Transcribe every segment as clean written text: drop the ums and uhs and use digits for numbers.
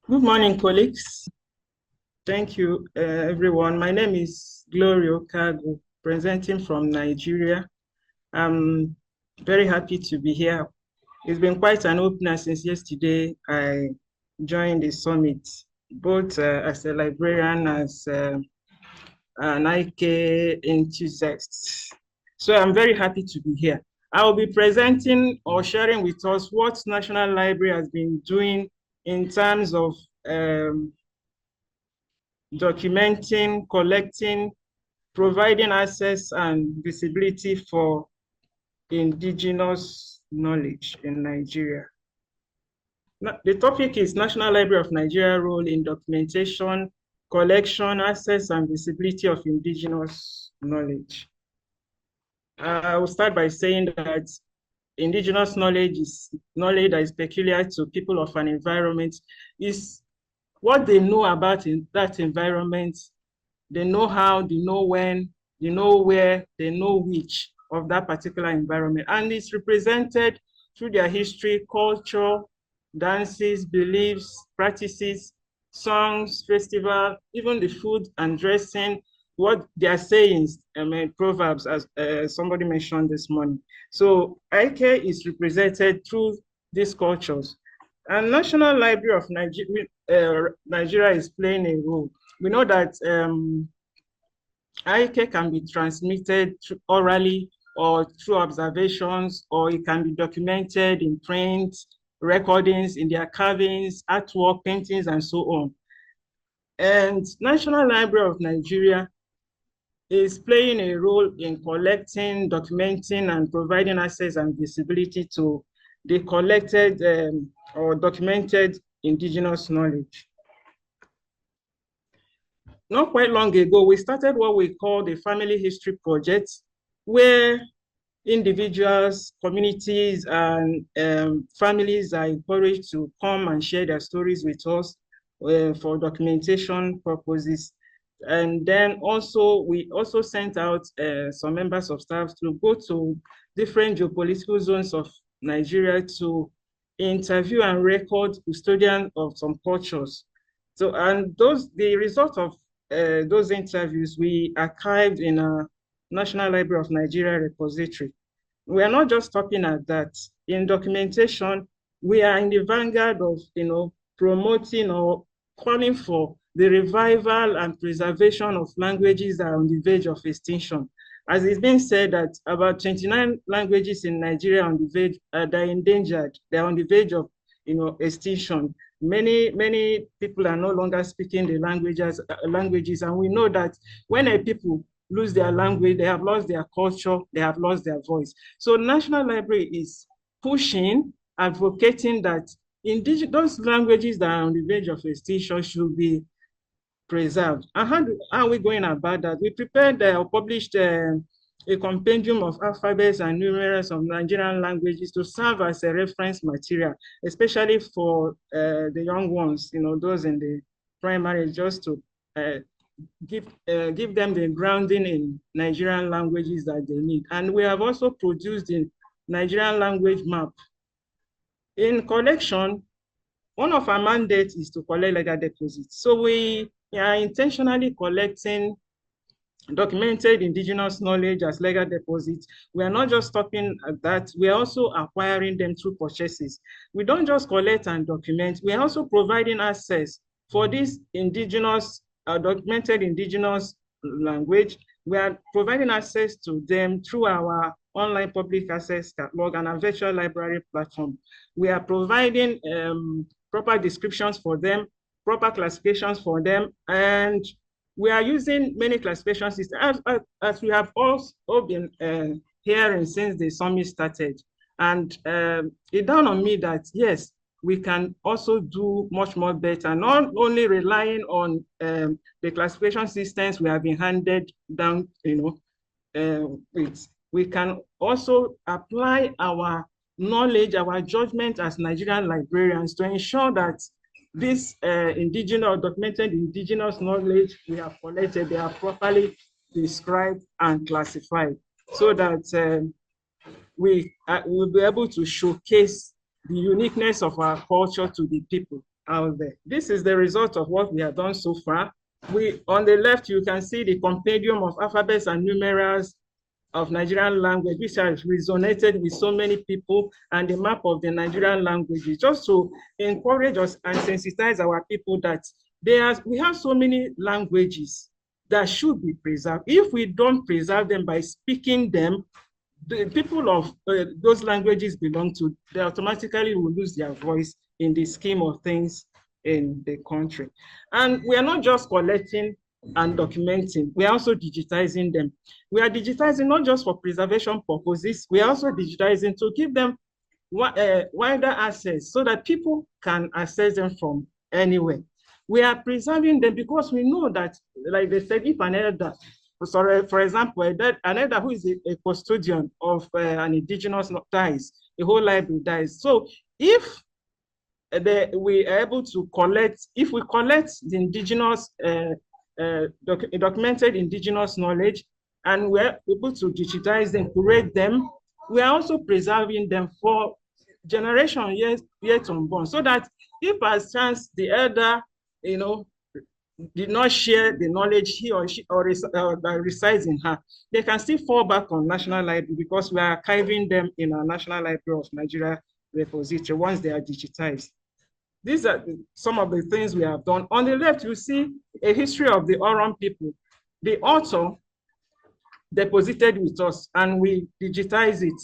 Good morning, colleagues. Thank you, everyone. My name is Glory Okeagu, presenting from Nigeria. I'm very happy to be here. It's been quite an opener since yesterday. I joined the summit, both as a librarian, as an IK enthusiast. So I'm very happy to be here. I will be presenting or sharing with us what National Library has been doing in terms of documenting, collecting, providing access and visibility for indigenous knowledge in Nigeria. The topic is National Library of Nigeria role in documentation, collection, access, and visibility of indigenous knowledge. I will start by saying that indigenous knowledge is knowledge that is peculiar to people of an environment, is what they know about in that environment. They know how, they know when, they know where, they know which of that particular environment. And it's represented through their history, culture, dances, beliefs, practices, songs, festival, even the food and dressing, what they are saying, proverbs, as somebody mentioned this morning. So IK is represented through these cultures. And National Library of Nigeria is playing a role. We know that IK can be transmitted orally or through observations, or it can be documented in print, recordings, in their carvings, artwork, paintings, and so on. And National Library of Nigeria is playing a role in collecting, documenting, and providing access and visibility to the collected or documented indigenous knowledge. Not quite long ago, we started what we call the Family History Project, where individuals, communities, and families are encouraged to come and share their stories with us for documentation purposes. And then also, we also sent out some members of staff to go to different geopolitical zones of Nigeria to interview and record custodians of some cultures. So, and the result of those interviews we archived in a National Library of Nigeria repository. We are not just stopping at that. In documentation, we are in the vanguard of, promoting or calling for the revival and preservation of languages that are on the verge of extinction. As it's been said that about 29 languages in Nigeria on the verge, they're endangered. They're on the verge of, extinction. Many people are no longer speaking the languages, and we know that when a people lose their language, they have lost their culture, they have lost their voice. So National Library is pushing, advocating that those languages that are on the verge of extinction should be preserved. And how are we going about that? We prepared or published a compendium of alphabets and numerals of Nigerian languages to serve as a reference material, especially for the young ones, those in the primary, just to give them the grounding in Nigerian languages that they need. And we have also produced the Nigerian language map. In collection, one of our mandates is to collect legal deposits. So we are intentionally collecting documented indigenous knowledge as legal deposits. We are not just stopping at that, we are also acquiring them through purchases. We don't just collect and document, we are also providing access for this indigenous, documented indigenous language. We are providing access to them through our online public access catalog and our virtual library platform. We are providing proper descriptions for them, proper classifications for them, and we are using many classification systems, as we have also been hearing since the summit started. And it dawned on me that, yes, we can also do much more better, not only relying on the classification systems we have been handed down, with. We can also apply our knowledge, our judgment as Nigerian librarians to ensure that this documented indigenous knowledge we have collected, they are properly described and classified, so that we will be able to showcase the uniqueness of our culture to the people. out there. This is the result of what we have done so far. On the left, you can see the compendium of alphabets and numerals of Nigerian language, which has resonated with so many people, and the map of the Nigerian languages, just to encourage us and sensitize our people that we have so many languages that should be preserved. If we don't preserve them by speaking them, the people of those languages belong to, they automatically will lose their voice in the scheme of things in the country. And we are not just collecting and documenting, we are also digitizing them. We are digitizing not just for preservation purposes, we are also digitizing to give them wider access so that people can access them from anywhere. We are preserving them because we know that, like they said, if an elder, sorry, for example, an elder who is a custodian of an indigenous dies, the whole library dies. So if we are able to collect, if we collect the indigenous, documented indigenous knowledge, and we're able to digitize them, curate them, we are also preserving them for generation yet unborn, so that if by chance the elder, did not share the knowledge he or she that resides in her, they can still fall back on National Library, because we are archiving them in our National Library of Nigeria repository once they are digitized. These are some of the things we have done. On the left, you see a history of the Oron people. The author deposited with us, and we digitize it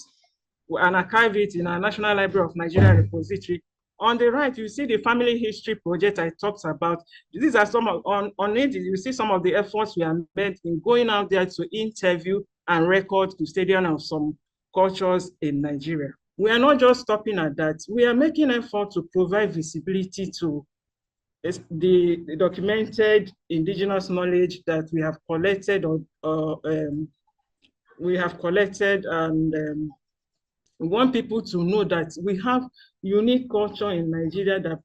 and archive it in our National Library of Nigeria repository. On the right, you see the family history project I talked about. These are some of, on it, you see some of the efforts we have made in going out there to interview and record custodian of some cultures in Nigeria. We are not just stopping at that. We are making effort to provide visibility to the documented indigenous knowledge that we have collected, and we want people to know that we have unique culture in Nigeria that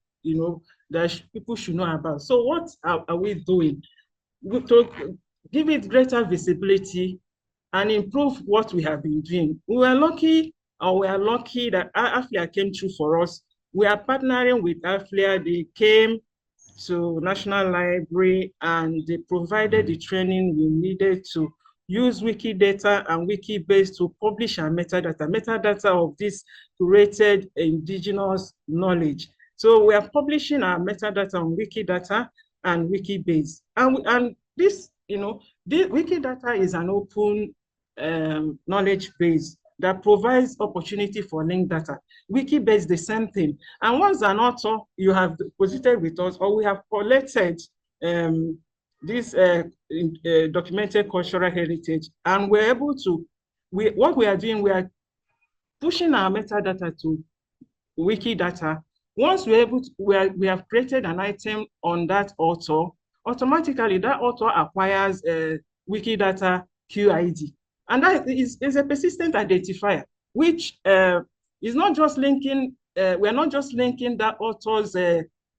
that people should know about. So what are we doing to give it greater visibility and improve what we have been doing? We are lucky that AfLIA came through for us. We are partnering with AfLIA. They came to National Library and they provided the training we needed to use Wikidata and Wikibase to publish our metadata of this curated indigenous knowledge. So we are publishing our metadata on Wikidata and Wikibase. And this, this Wikidata is an open knowledge base that provides opportunity for linked data. Wikibase, the same thing. And once an author you have deposited with us, or we have collected this documented cultural heritage, and we're able to, what we are doing, we are pushing our metadata to Wikidata. Once we're able to, we have created an item on that author, automatically that author acquires a Wikidata QID. And that is a persistent identifier, which is not just linking, we're not just linking that author's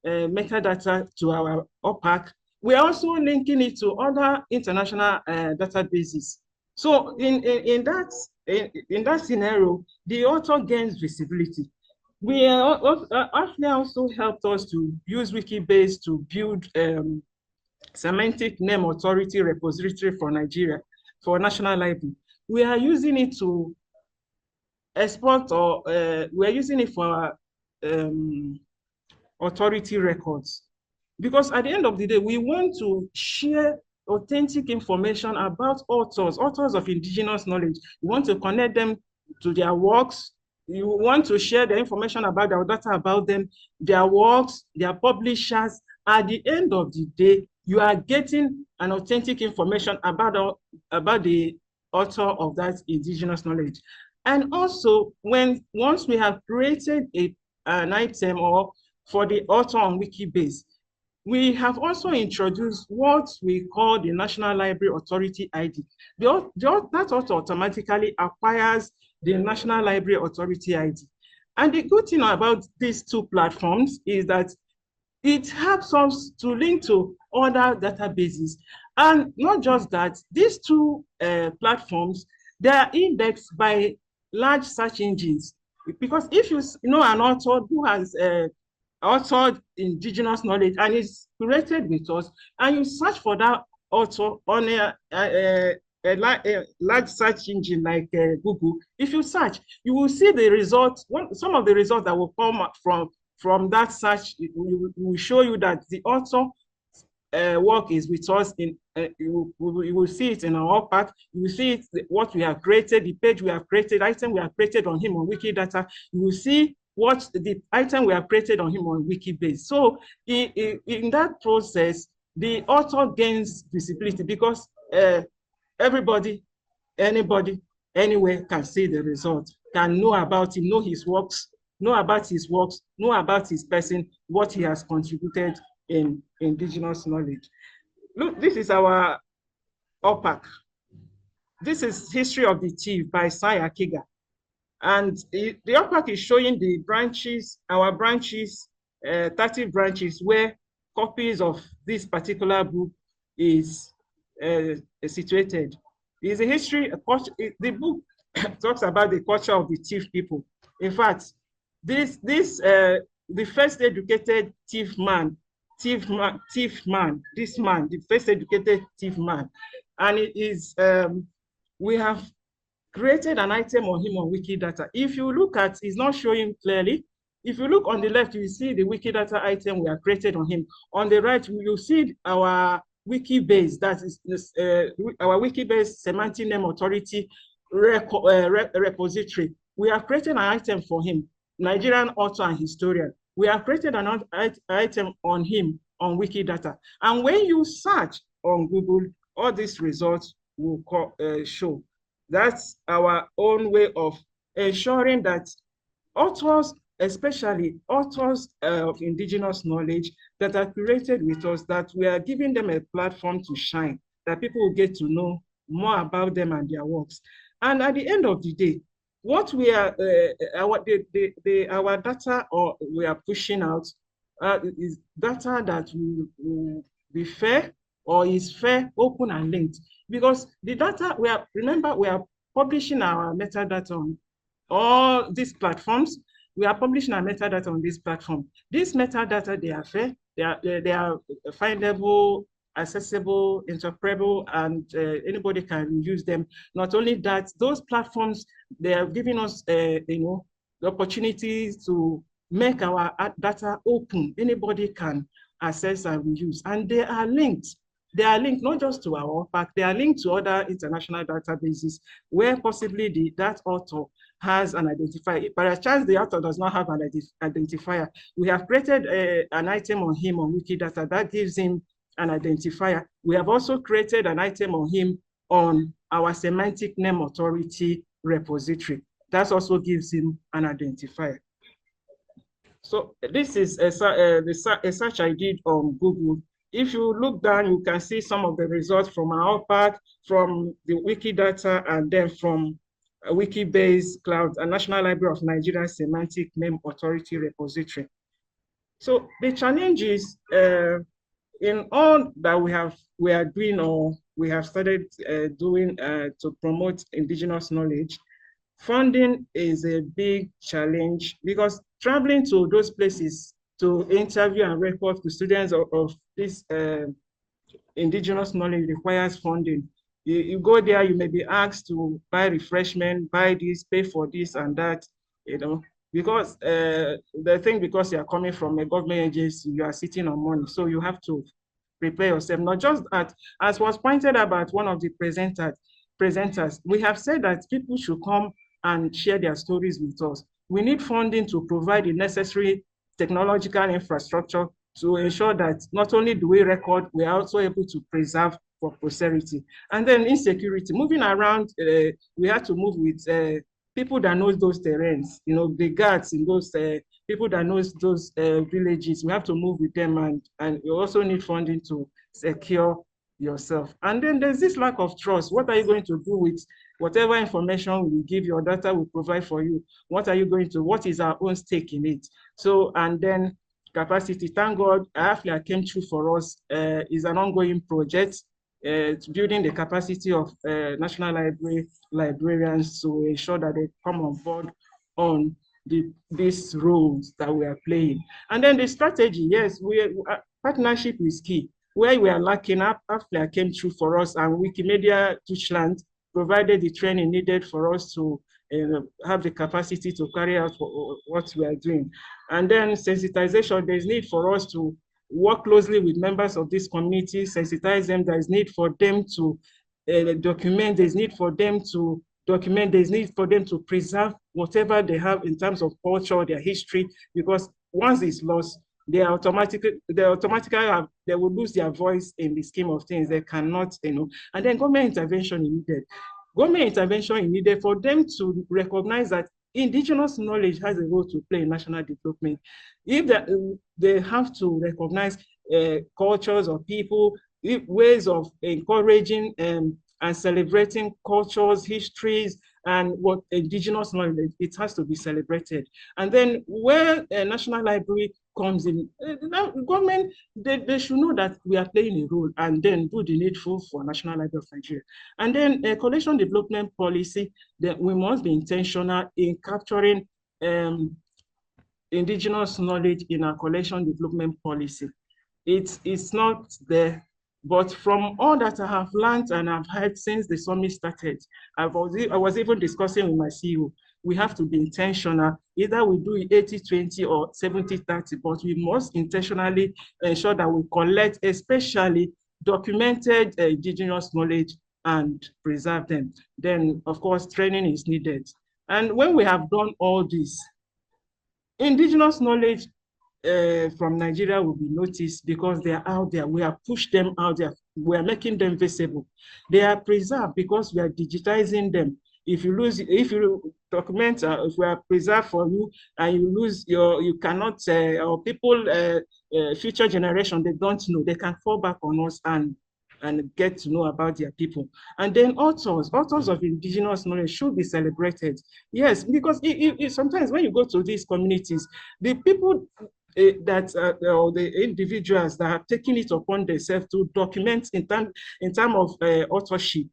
metadata to our OPAC, we're also linking it to other international databases. So in that scenario, the author gains visibility. AfLIA also helped us to use Wikibase to build semantic name authority repository for Nigeria, for National Library. We are using it to export, or we are using it for authority records. Because at the end of the day, we want to share authentic information about authors of indigenous knowledge. We want to connect them to their works. You want to share the information about their data about them, their works, their publishers. At the end of the day, you are getting an authentic information about the author of that indigenous knowledge. And also, once we have created an item or for the author on Wikibase, we have also introduced what we call the National Library Authority ID. That author automatically acquires the National Library Authority ID. And the good thing about these two platforms is that it helps us to link to other databases. And not just that, these two platforms, they are indexed by large search engines. Because if you know an author who has author indigenous knowledge, and it's created with us, and you search for that author on a large search engine like Google. If you search, you will see the results. Some of the results that will come from that search will show you that the author work is with us. You will see it in our pack. You will see it, what we have created, the page we have created, item we have created on him on Wikidata. You will see what the item we have created on him on Wikibase. So in that process, the author gains visibility because everybody, anybody, anywhere can see the result, can know about him, know his works, know about his works, know about his person, what he has contributed in indigenous knowledge. Look, this is our OPAC. This is History of the Thief by Sai Akiga. And the OPAC is showing the branches, our branches, 30 branches where copies of this particular book is situated. It's a history, the book talks about the culture of the Thief people. In fact, the first educated the first educated thief man, and it is, we have created an item on him on Wikidata. If you look at, it's not showing clearly. If you look on the left, you see the Wikidata item we have created on him. On the right, you see our Wikibase, that is our Wikibase Semantic Name Authority repository. We have created an item for him, Nigerian author and historian. We have created an item on him on Wikidata. And when you search on Google, all these results will show. That's our own way of ensuring that authors, especially authors of indigenous knowledge that are created with us, that we are giving them a platform to shine, that people will get to know more about them and their works. And at the end of the day, what we are, our data or we are pushing out is data that will be fair, or is fair, open, and linked. Because the data, remember, we are publishing our metadata on all these platforms. We are publishing our metadata on this platform. These metadata, they are fair, they are findable, accessible, interpretable, and anybody can use them. Not only that, those platforms, they are giving us, the opportunities to make our data open. Anybody can access and use, and they are linked. They are linked not just to our OPAC, they are linked to other international databases where possibly that author has an identifier. By a chance, the author does not have an identifier. We have created an item on him on Wikidata that gives him an identifier. We have also created an item on him on our Semantic Name Authority repository. That also gives him an identifier. So this is a search I did on Google. If you look down, you can see some of the results from our OPAC, from the Wikidata, and then from Wikibase Cloud, a National Library of Nigeria Semantic Name Authority repository. So the challenge is in all that we are doing, or we have started doing to promote indigenous knowledge, funding is a big challenge, because traveling to those places to interview and record to students of this indigenous knowledge requires funding. You go there, you may be asked to buy refreshment, buy this, pay for this and that, because the thing, because you are coming from a government agency, you are sitting on money, so you have to prepare yourself. Not just that, as was pointed out by one of the presenters, we have said that people should come and share their stories with us. We need funding to provide the necessary technological infrastructure to ensure that not only do we record, we are also able to preserve for posterity. And then insecurity, moving around, we had to move with people that knows those terrains, the guards in those, people that knows those villages. We have to move with them, and you also need funding to secure yourself. And then there's this lack of trust. What are you going to do with whatever information we give you or data we provide for you? What is our own stake in it? So, and then capacity. Thank God, AfLIA came through for us. Is an ongoing project building the capacity of National Library librarians to ensure that they come on board on these roles that we are playing. And then the strategy, yes, partnership is key. Where we are lacking, AfLIA came through for us, and Wikimedia Deutschland provided the training needed for us to have the capacity to carry out what we are doing. And then sensitization, there's need for us to work closely with members of this community, sensitize them. There's need for them to document, there's need for them to document, there's need for them to preserve whatever they have in terms of culture, their history, because once it's lost, they automatically have, they will lose their voice in the scheme of things. They cannot, and then government intervention is needed. Government intervention is needed for them to recognize that indigenous knowledge has a role to play in national development. If they have to recognize cultures of people, ways of encouraging and celebrating cultures, histories, and what indigenous knowledge, it has to be celebrated. And then where a National Library comes in, government, they should know that we are playing a role and then do the needful for National Library of Nigeria. And then a collection development policy, that we must be intentional in capturing indigenous knowledge in our collection development policy. It's not there. But from all that I have learned and I've heard since the summit started, I was even discussing with my CEO, we have to be intentional. Either we do it 80-20 or 70-30, but we must intentionally ensure that we collect, especially documented indigenous knowledge, and preserve them. Then, of course, training is needed. And when we have done all this, indigenous knowledge from Nigeria will be noticed because they are out there. We have pushed them out there. We are making them visible. They are preserved because we are digitizing them. If you document, if we are preserved for you and you lose you cannot, or people, future generation, they don't know, they can fall back on us and get to know about their people. And then authors of indigenous knowledge should be celebrated. Yes, because sometimes when you go to these communities, the people or the individuals that have taken it upon themselves to document in terms of authorship,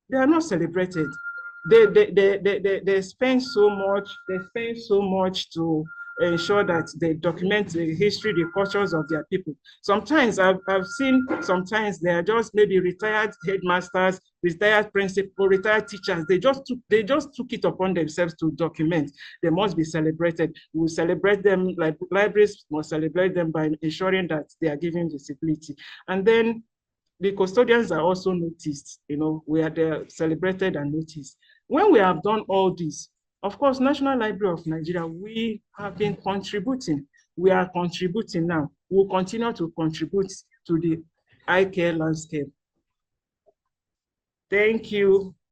they are not celebrated. They spend so much to ensure that they document the history, the cultures of their people. Sometimes I've seen, sometimes they are just maybe retired headmasters, retired principal, retired teachers. They just took it upon themselves to document. They must be celebrated. We will celebrate them, like libraries must celebrate them by ensuring that they are given visibility. And then the custodians are also noticed, we are there, celebrated and noticed. When we have done all this, of course, National Library of Nigeria, we have been contributing. We are contributing now. We'll continue to contribute to the eye care landscape. Thank you.